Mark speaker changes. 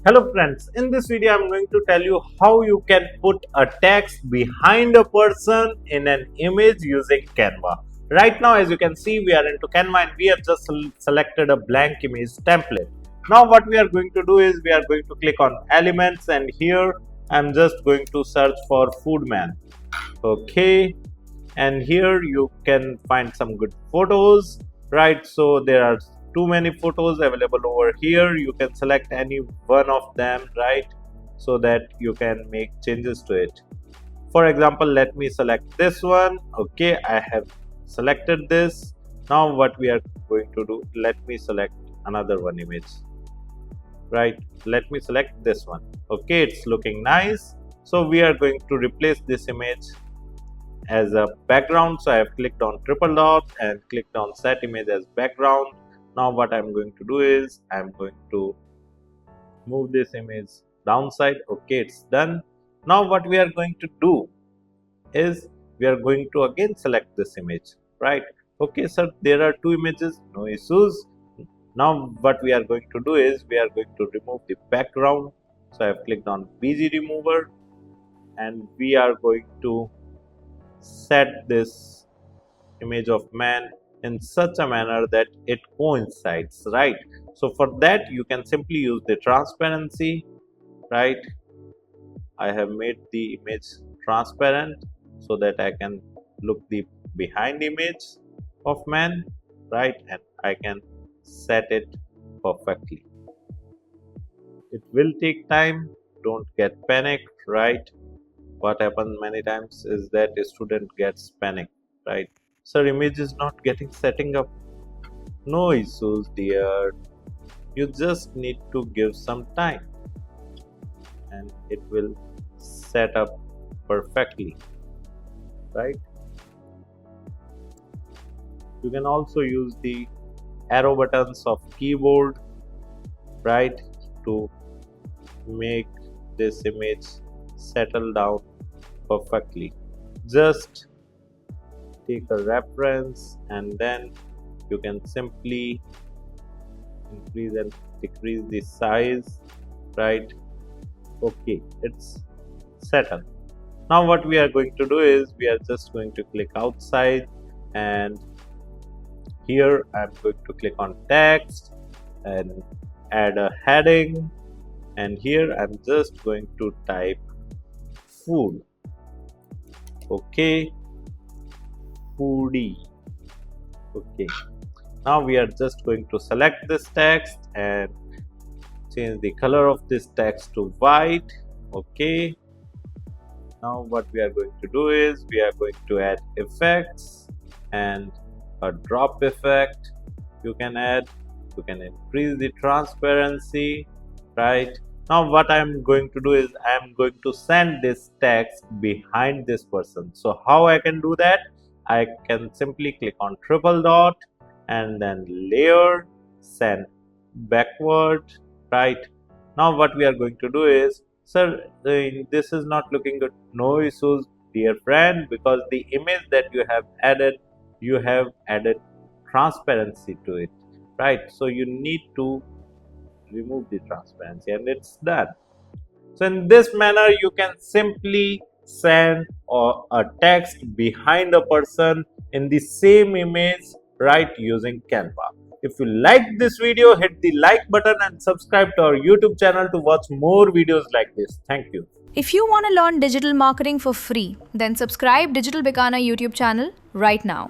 Speaker 1: Hello friends, in this video I'm going to tell you how you can put a text behind a person in an image using Canva. Right now, as you can see, we are into Canva and we have just selected a blank image template. Now what we are going to do is we are going to click on elements, and here I'm just going to search for Foodman. Okay, and here you can find some good photos, right? So there are too many photos available over here. You can select any one of them, right, so that you can make changes to it. For example, let me select this one. Okay, I have selected this. Now what we are going to do, let me select another one image, right? Let me select this one. Okay, it's looking nice. So we are going to replace this image as a background. So I have clicked on triple dot and clicked on set image as background. Now what I'm going to do is I'm going to move this image downside. Okay, it's done. Now what we are going to do is we are going to again select this image, right? Okay, sir, there are two images, no issues. Now what we are going to do is we are going to remove the background. So I have clicked on BG remover and we are going to set this image of man in such a manner that it coincides, right? So for that you can simply use the transparency, right? I have made the image transparent so that I can look the behind image of man, right? And I can set it perfectly. It will take time, don't get panicked, right? What happens many times is that a student gets panicked, right? Sir, image is not getting setting up. No issues, dear. You just need to give some time and it will set up perfectly, right? You can also use the arrow buttons of keyboard, right, to make this image settle down perfectly. Just take a reference and then you can simply increase and decrease the size, right? Okay, it's settled. Now what we are going to do is we are just going to click outside and here I'm going to click on text and add a heading, and here I'm just going to type food. Okay, foodie. Okay, now we are just going to select this text and change the color of this text to white. Okay, now what we are going to do is we are going to add effects and a drop effect you can add. You can increase the transparency, right? Now what I'm going to do is I'm going to send this text behind this person. So how I can do that? I can simply click on triple dot and then layer, send backward, right? Now what we are going to do is, sir, this is not looking good. No issues, dear friend, because the image that you have added transparency to it, right? So you need to remove the transparency and it's done. So in this manner you can simply send a text behind a person in the same image, right, using Canva. If you like this video, hit the like button and subscribe to our YouTube channel to watch more videos like this. Thank you.
Speaker 2: If you want to learn digital marketing for free, then subscribe Digital Bikana YouTube channel right now.